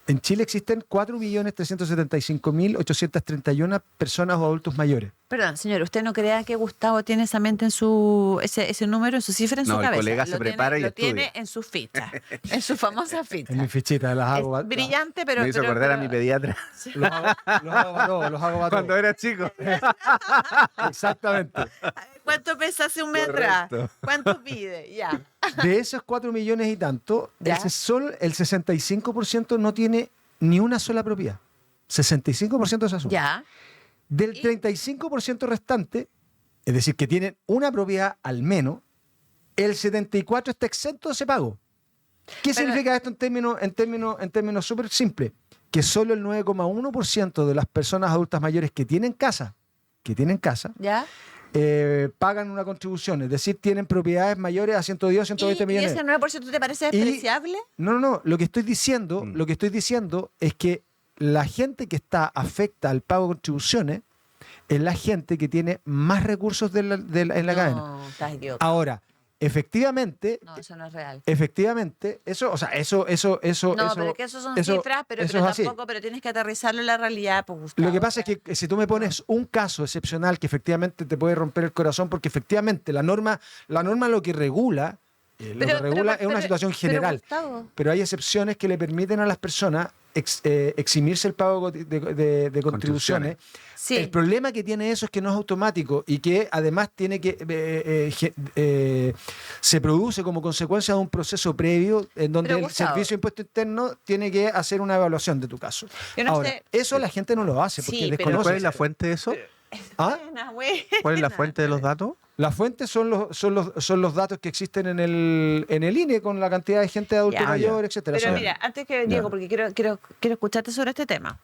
en Chile existen 4.375.831 personas o adultos mayores. Perdón, señor, ¿usted no crea que Gustavo tiene esa mente en ese número, en su cifra, en su No, el cabeza? colega se prepara y lo estudia. tiene en su ficha, en su famosa ficha. En mi fichita las hago. Es brillante, pero... Me hizo acordar a mi pediatra Los hago para todos, los hago para cuando todos. era chico. Exactamente. ¿Cuánto pesa hace un mes atrás? Correcto. ¿Cuánto pide? Ya. De esos 4 millones y tanto, Ya. solo el 65% no tiene ni una sola propiedad. 65% de esa suma. Ya. Del Y- 35% restante, es decir, que tienen una propiedad al menos, el 74% está exento de ese pago. ¿Qué Pero- significa esto en términos súper simples? Que solo el 9,1% de las personas adultas mayores que tienen casa, ¿Ya? pagan una contribución, es decir, tienen propiedades mayores a 110 o 120 ¿Y millones. ese 9% te parece Y- despreciable? No, lo que estoy diciendo, es que la gente que está afecta al pago de contribuciones es la gente que tiene más recursos en la cadena. No, estás equivocado. Ahora, efectivamente, No, eso no es real. eso, No, pero es que eso son cifras, pero eso es así. tampoco, pero tienes que aterrizarlo en la realidad, pues, Gustavo. Lo que pasa es que si tú me pones un caso excepcional que efectivamente te puede romper el corazón, porque efectivamente la norma lo que regula, es una situación general. Pero, Gustavo, Pero hay excepciones que le permiten a las personas eximirse el pago de contribuciones. sí. El problema que tiene eso es que no es automático y que además tiene que se produce como consecuencia de un proceso previo en donde Pero, el Gustavo, Servicio de Impuesto Interno tiene que hacer una evaluación de tu caso. Yo no Ahora, sé- eso la gente no lo hace porque Sí, pero- desconoce. ¿Cuál es la fuente de eso? ¿Ah? buena, buena. ¿Cuál es la fuente de los datos? Las fuentes son los datos que existen en el INE con la cantidad de gente adulta Ya. mayor, etcétera. Pero Son- mira, antes que Diego, porque quiero escucharte sobre este tema.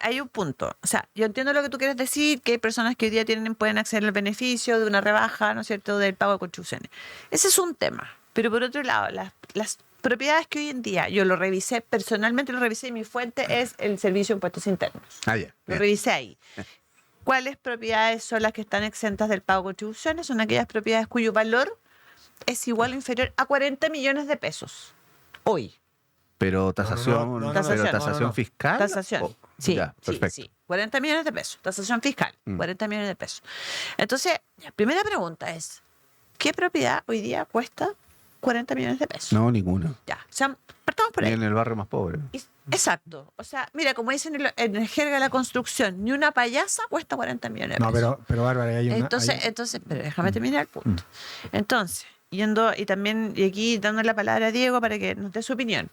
Hay un punto. O sea, yo entiendo lo que tú quieres decir, que hay personas que hoy día pueden acceder al beneficio de una rebaja, ¿no es cierto?, del pago de contribuciones. Ese es un tema. Pero por otro lado, las propiedades que hoy en día, yo lo revisé, personalmente lo revisé y mi fuente es el Servicio de Impuestos Internos. Ah, ya. Lo Bien. revisé ahí. ¿Cuáles propiedades son las que están exentas del pago de contribuciones? Son aquellas propiedades cuyo valor es igual o inferior a 40 millones de pesos. Hoy. Pero tasación, no, Tasación. pero tasación No. fiscal. Tasación. Oh, Sí, ya, sí, perfecto. sí. 40 millones de pesos. Tasación fiscal. 40 millones de pesos. Entonces, la primera pregunta es, ¿qué propiedad hoy día cuesta 40 millones de pesos? No, ninguno. Ya. O sea, partamos por Ni ahí. en el barrio más pobre. Exacto. O sea, mira, como dicen en el jerga de la construcción, ni una payasa cuesta 40 millones de No, pesos. pero Bárbara, hay una... Entonces, pero déjame terminar el punto. Entonces, y aquí dando la palabra a Diego para que nos dé su opinión.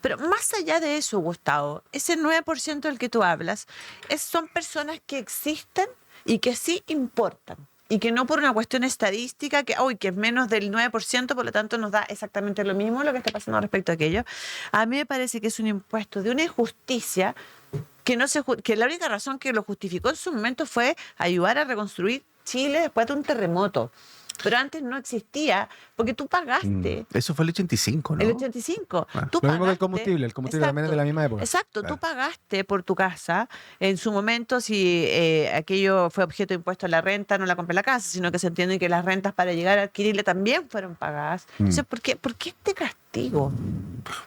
Pero más allá de eso, Gustavo, ese 9% del que tú hablas, son personas que existen y que sí importan. y que no por una cuestión estadística, que es menos del 9%, por lo tanto nos da exactamente lo mismo lo que está pasando respecto a aquello. A mí me parece que es un impuesto de una injusticia que la única razón que lo justificó en su momento fue ayudar a reconstruir Chile después de un terremoto. Pero antes no existía, porque tú pagaste. Eso fue el 85, ¿no? El 85. Tú Lo mismo que el pagaste. combustible también es de la misma época. Exacto, Claro. tú pagaste por tu casa. En su momento, si aquello fue objeto de impuesto a la renta, no la compré la casa, sino que se entiende que las rentas para llegar a adquirirle también fueron pagadas. Entonces, ¿por qué este castigo?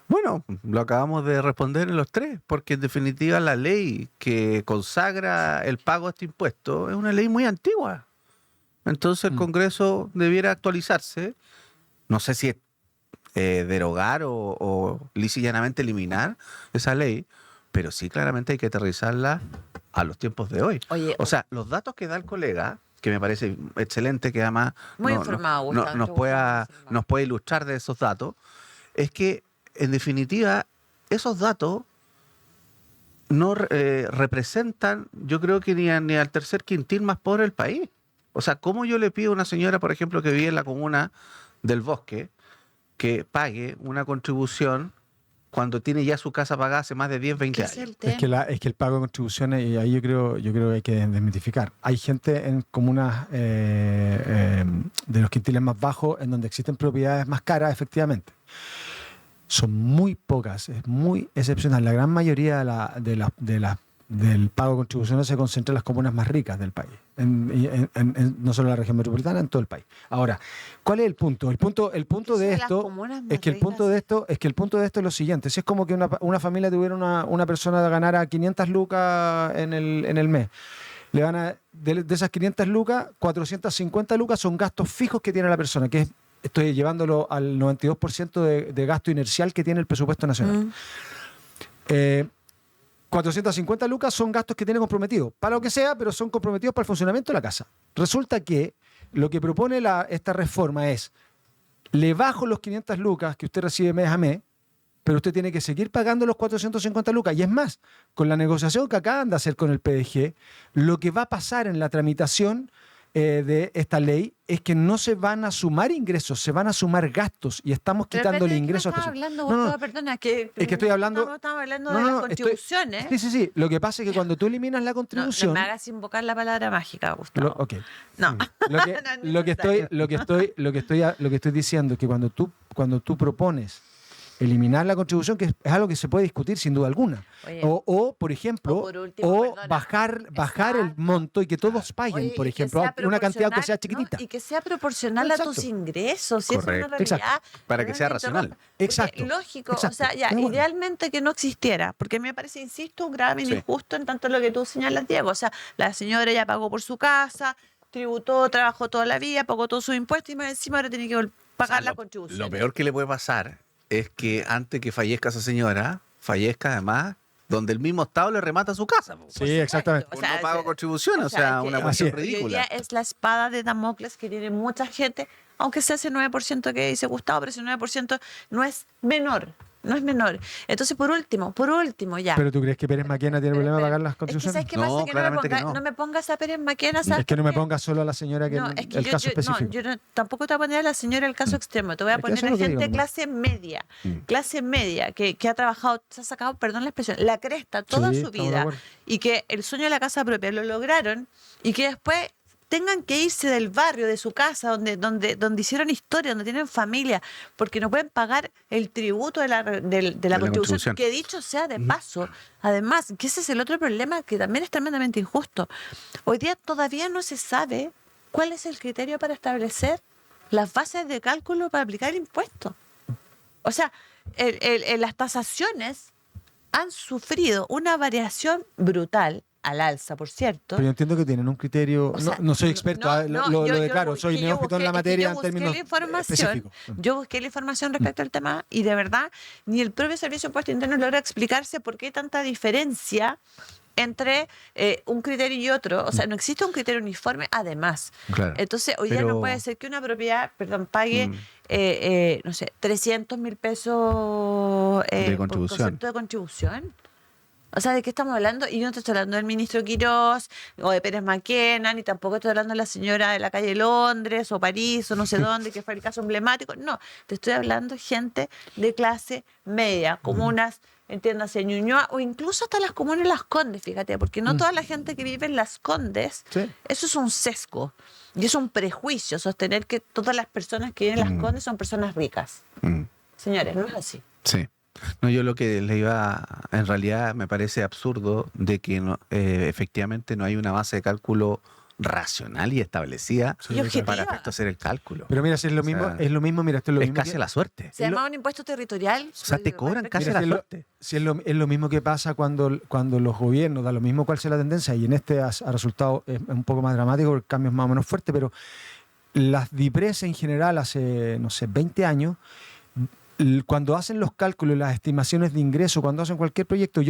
Bueno, lo acabamos de responder en los tres, porque en definitiva la ley que consagra el pago de este impuesto es una ley muy antigua. Entonces el Congreso debiera actualizarse, no sé si derogar o lisa y llanamente eliminar esa ley, pero sí claramente hay que aterrizarla a los tiempos de hoy. Oye, o sea, los datos que da el colega, que me parece excelente, que además muy informado, Gustavo, nos puede ilustrar de esos datos, es que en definitiva esos datos no representan, yo creo que ni al tercer quintil más pobre del país. O sea, ¿cómo yo le pido a una señora, por ejemplo, que vive en la comuna del Bosque, que pague una contribución cuando tiene ya su casa pagada hace más de 10, 20 ¿Qué es años? el tema? Es que el pago de contribuciones, y ahí yo creo que hay que desmitificar. Hay gente en comunas de los quintiles más bajos en donde existen propiedades más caras, efectivamente. Son muy pocas, es muy excepcional. La gran mayoría del pago de contribuciones se concentra en las comunas más ricas del país, no solo en la región metropolitana, en todo el país. Ahora, ¿cuál es el punto? El punto de esto es que el punto de esto es lo siguiente. Si es como que una familia tuviera una persona que ganara 500 lucas en el mes, le van a de esas 500 lucas, 450 lucas son gastos fijos que tiene la persona, que estoy llevándolo al 92% de gasto inercial que tiene el presupuesto nacional. 450 lucas son gastos que tiene comprometidos, para lo que sea, pero son comprometidos para el funcionamiento de la casa. Resulta que lo que propone esta reforma es, le bajo los 500 lucas que usted recibe mes a mes, pero usted tiene que seguir pagando los 450 lucas. Y es más, con la negociación que acaban de hacer con el PDG, lo que va a pasar en la tramitación de esta ley es que no se van a sumar ingresos, se van a sumar gastos y estamos quitándole ingresos a personas. Perdona, que estoy hablando... Estamos hablando de las contribuciones. Sí. Lo que pasa es que cuando tú eliminas la contribución... No me hagas invocar la palabra mágica, Gustavo. Ok. No. Lo que estoy diciendo es que cuando tú propones eliminar la contribución, que es algo que se puede discutir sin duda alguna. Oye, o por ejemplo, por último, bajar el monto y que todos paguen, por ejemplo, una cantidad que sea chiquitita. ¿no? Y que sea proporcional a tus ingresos. Si es una realidad. Exacto. Para que sea racional. Exacto. Lógico. Exacto. O sea, ya, idealmente que no existiera, porque me parece, insisto, un grave injusto en tanto lo que tú señalas, Diego. O sea, la señora ya pagó por su casa, tributó, trabajó toda la vida, pagó todos sus impuestos y más encima ahora tiene que pagar la contribución. Lo peor que le puede pasar es que antes que fallezca esa señora, fallezca además donde el mismo Estado le remata su casa. Sí, exactamente. O sea, no pago contribuciones, o sea, una cuestión ridícula. Hoy día es la espada de Damocles que tiene mucha gente, aunque sea ese 9% que dice Gustavo, pero ese 9% no es menor. No es menor. Entonces, por último, ya. ¿Pero tú crees que Pérez Maquena tiene problema de pagar las contribuciones? Es que ¿sabes qué pasa? Que claramente que no. no me pongas a Pérez Maquena. Es que no me pongas solo a la señora que el caso específico. No, yo tampoco te voy a poner a la señora el caso extremo. Te voy a poner a gente clase media, que ha trabajado, se ha sacado, perdón la expresión, la cresta toda su vida y que el sueño de la casa propia lo lograron y que después tengan que irse del barrio, de su casa, donde hicieron historia, donde tienen familia, porque no pueden pagar el tributo de la contribución, que dicho sea de paso, además, que ese es el otro problema que también es tremendamente injusto. Hoy día todavía no se sabe cuál es el criterio para establecer las bases de cálculo para aplicar el impuesto. O sea, las tasaciones han sufrido una variación brutal, al alza, por cierto. Pero yo entiendo que tienen un criterio, o sea, no soy experto, lo declaro, soy neófito en la materia en términos específicos. Yo busqué la información respecto al tema y de verdad ni el propio Servicio de Impuesto Interno logra explicarse por qué hay tanta diferencia entre un criterio y otro. O sea, no existe un criterio uniforme además. Claro. Entonces, hoy día no puede ser que una propiedad, pague, no sé, 300.000 pesos de por contribución. concepto de contribución. O sea, ¿de qué estamos hablando? Y yo no te estoy hablando del ministro Quirós o de Pérez Maquena, ni tampoco estoy hablando de la señora de la calle Londres o París o no sé dónde, que fue el caso emblemático. No, te estoy hablando de gente de clase media, comunas, entiéndase, Ñuñoa, o incluso hasta las comunas Las Condes, fíjate, porque no toda la gente que vive en Las Condes, eso es un sesgo y es un prejuicio sostener que todas las personas que viven en Las Condes son personas ricas. Señores, no es así. Sí. No, yo lo que le iba, en realidad me parece absurdo de que efectivamente no hay una base de cálculo racional y establecida para efecto hacer el cálculo. Pero mira, si es lo mismo, mira, esto es lo mismo. Es casi la suerte. Se llama un impuesto territorial. O sea, te cobran casi la suerte. Si es lo mismo que pasa cuando los gobiernos, da lo mismo cuál sea la tendencia, y en este ha resultado un poco más dramático, el cambio es más o menos fuerte, pero las DIPRES en general hace, no sé, 20 años, cuando hacen los cálculos, las estimaciones de ingreso, cuando hacen cualquier proyecto,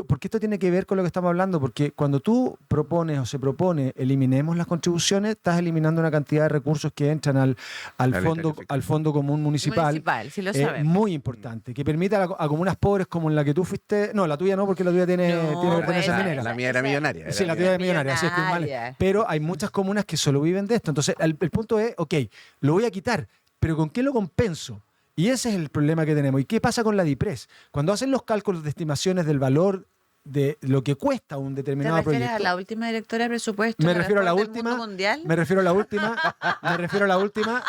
porque esto tiene que ver con lo que estamos hablando, porque cuando tú propones o se propone eliminemos las contribuciones, estás eliminando una cantidad de recursos que entran al fondo común municipal, sí lo sabemos. muy importante, que permita a comunas pobres como en la que tú fuiste, no, la tuya no, porque la tuya tiene pertenencia minera. La mía era millonaria. Sí, la tuya era millonaria, así es que mal. Pero hay muchas comunas que solo viven de esto. Entonces, el punto es, ok, lo voy a quitar, pero ¿con qué lo compenso? Y ese es el problema que tenemos. ¿Y qué pasa con la DIPRES? Cuando hacen los cálculos de estimaciones del valor de lo que cuesta un determinado proyecto. ¿Te refieres a la última directora de presupuesto? Me refiero a la última, me refiero a la última,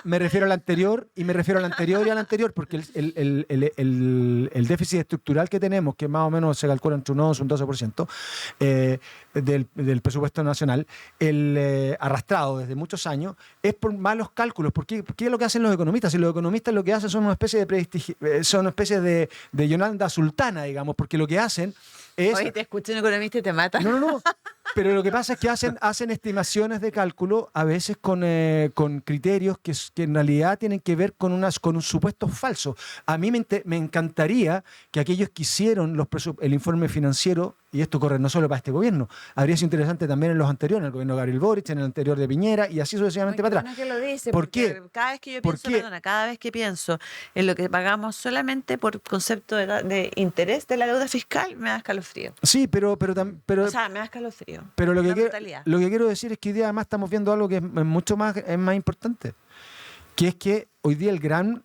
me refiero a la anterior y me refiero a la anterior y a la anterior, porque el déficit estructural que tenemos, que más o menos se calcula entre un 11 y un 12% del presupuesto nacional, arrastrado desde muchos años, es por malos cálculos. ¿Qué es lo que hacen los economistas? Y los economistas lo que hacen son una especie de Yolanda Sultana, digamos, porque lo que hacen es... Oye, te escucho un economista y te mata. No. Pero lo que pasa es que hacen estimaciones de cálculo a veces con criterios que en realidad tienen que ver con un supuesto falso. A mí me encantaría que aquellos que hicieron el informe financiero, y esto corre no solo para este gobierno, habría sido interesante también en los anteriores, en el gobierno de Gabriel Boric, en el anterior de Piñera, y así sucesivamente para atrás. Que lo dice, ¿Por qué? Cada vez que yo pienso, cada vez que pienso en lo que pagamos solamente por concepto de interés de la deuda fiscal, me da escalofrío. Sí, pero o sea, me da escalofrío. Pero lo que quiero decir es que hoy día además estamos viendo algo que es mucho más importante, que es que hoy día el gran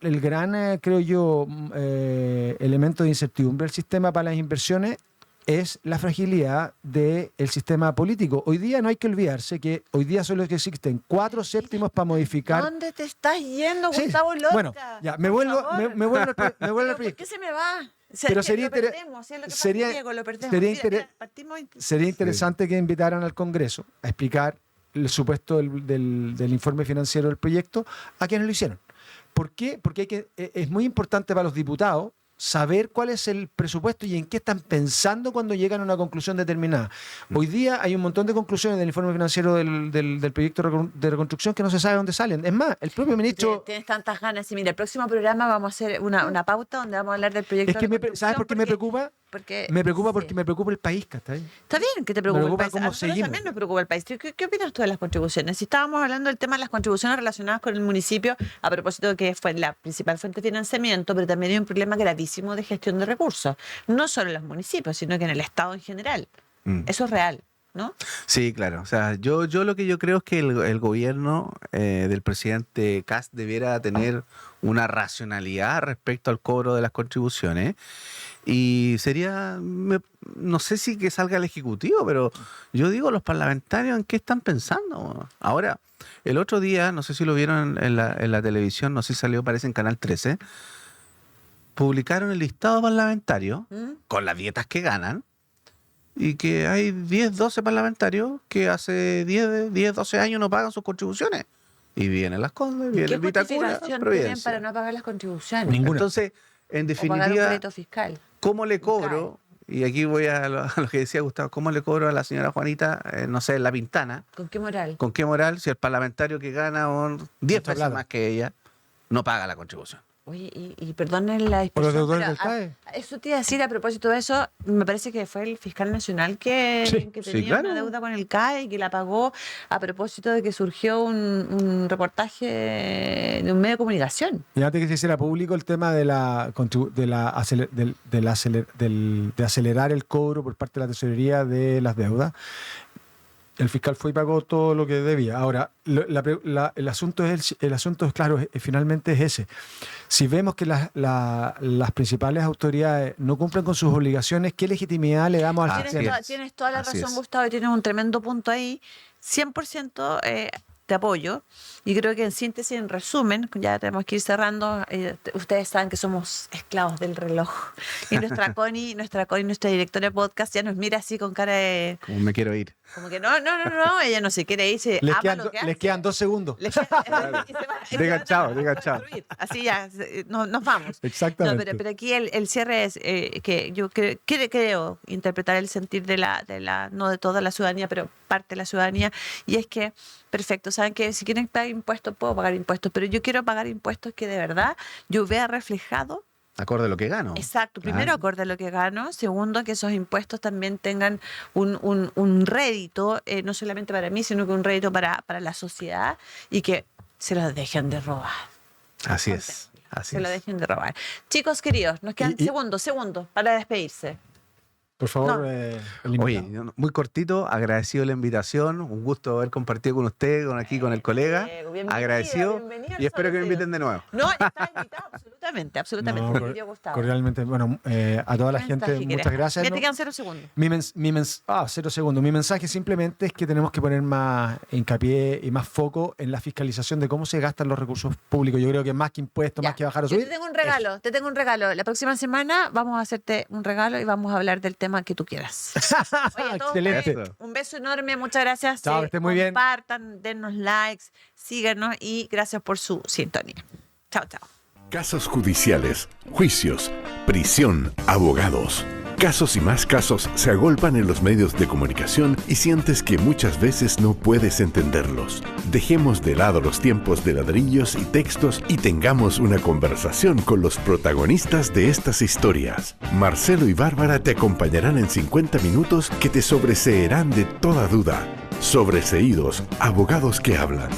creo yo, elemento de incertidumbre del sistema para las inversiones es la fragilidad del sistema político. Hoy día no hay que olvidarse que hoy día solo existen 4 séptimos para modificar. ¿Dónde te estás yendo, Gustavo Lorca? Bueno, ya, me vuelvo al proyecto. ¿Por qué se me va? Pero sería interesante que invitaran al Congreso a explicar el supuesto del informe financiero del proyecto a quienes lo hicieron. ¿Por qué? Porque es muy importante para los diputados saber cuál es el presupuesto y en qué están pensando cuando llegan a una conclusión determinada. Hoy día hay un montón de conclusiones del informe financiero del proyecto de reconstrucción que no se sabe dónde salen. Es más, el propio ministro... Tienes tantas ganas. Y mira, el próximo programa vamos a hacer una pauta donde vamos a hablar del proyecto de reconstrucción. ¿Sabes por qué me preocupa? Me preocupa porque me preocupa el país, ¿cachai? Está bien que te preocupe el país. Cómo seguimos. También nos preocupa el país. ¿Qué opinas tú de las contribuciones? Si estábamos hablando del tema de las contribuciones relacionadas con el municipio, a propósito de que fue la principal fuente de financiamiento, pero también hay un problema gravísimo de gestión de recursos. No solo en los municipios, sino que en el Estado en general. Eso es real, ¿no? Sí, claro. O sea, yo lo que yo creo es que el gobierno del presidente Kast debiera tener una racionalidad respecto al cobro de las contribuciones. Y sería, no sé si que salga el Ejecutivo, pero yo digo, los parlamentarios, ¿en qué están pensando? Ahora, el otro día, no sé si lo vieron en la televisión, no sé si salió, parece en Canal 13, publicaron el listado parlamentario con las dietas que ganan y que hay 10, 12 parlamentarios que hace 10, 12 años no pagan sus contribuciones. Y vienen Las Condes, viene el Vitacura, tienen para no pagar las contribuciones? Ninguna. Entonces, en definitiva, pagar un crédito fiscal. ¿Cómo le cobro? Y aquí voy a lo que decía Gustavo, ¿cómo le cobro a la señora Juanita, no sé, en La Pintana? ¿Con qué moral? ¿Con qué moral si el parlamentario que gana 10 veces más que ella no paga la contribución? Oye, y perdonen la ¿Por los expresión, deudores pero del CAE? eso te iba a decir a propósito de eso, me parece que fue el fiscal nacional que Sí, tenía claro. una deuda con el CAE y que la pagó a propósito de que surgió un reportaje de un medio de comunicación. Y antes que se hiciera público el tema de de acelerar el cobro por parte de la tesorería de las deudas, el fiscal fue y pagó todo lo que debía. Ahora, el asunto es claro, finalmente es ese. Si vemos que las principales autoridades no cumplen con sus obligaciones, ¿qué legitimidad le damos al sistema? Tienes toda la Así razón, es. Gustavo, y tienes un tremendo punto ahí. 100% te apoyo. Y creo que en síntesis, en resumen, ya tenemos que ir cerrando. Ustedes saben que somos esclavos del reloj. Y nuestra Connie, nuestra directora de podcast, ya nos mira así con cara de... Como me quiero ir. Como que no, ella no se quiere ir, se ama lo que hace. Les quedan 2 segundos. Y se Digan van chao, a digan chao. destruir. Así ya, nos vamos. Exactamente. No, pero aquí el cierre es que yo creo interpretar el sentir no de toda la ciudadanía, pero parte de la ciudadanía, y es que, perfecto, saben que si quieren pagar impuestos, puedo pagar impuestos, pero yo quiero pagar impuestos que de verdad yo vea reflejado. Acorde a lo que gano. Exacto, Claro. primero acorde a lo que gano, segundo que esos impuestos también tengan un rédito, no solamente para mí, sino que un rédito para la sociedad y que se los dejen de robar. Así es. Así Se lo es. dejen de robar. Chicos queridos, nos quedan segundos para despedirse. Por favor, No. el Oye, invitado. muy cortito, agradecido la invitación, un gusto haber compartido con usted, con el colega, bienvenido, agradecido bienvenido al y espero que me sorteo. inviten de nuevo. No, está invitado, absolutamente. No, Me dio Gustavo. cordialmente, bueno, a toda la ¿Qué gente, mensaje muchas quieres? gracias. Ya ¿no? te quedan 0 segundos. 0 segundos. Mi mensaje simplemente es que tenemos que poner más hincapié y más foco en la fiscalización de cómo se gastan los recursos públicos. Yo creo que más que impuestos, Ya. más que bajar o Yo subir. te tengo un regalo. La próxima semana vamos a hacerte un regalo y vamos a hablar del tema que tú quieras. Oye, a todos Excelente. ustedes, un beso enorme, muchas gracias. Chao, que estén muy bien. Compartan, dennos likes, síganos y gracias por su sintonía. Chao. Casos judiciales, juicios, prisión, abogados. Casos y más casos se agolpan en los medios de comunicación y sientes que muchas veces no puedes entenderlos. Dejemos de lado los tiempos de ladrillos y textos y tengamos una conversación con los protagonistas de estas historias. Marcelo y Bárbara te acompañarán en 50 minutos que te sobreseerán de toda duda. Sobreseídos, abogados que hablan.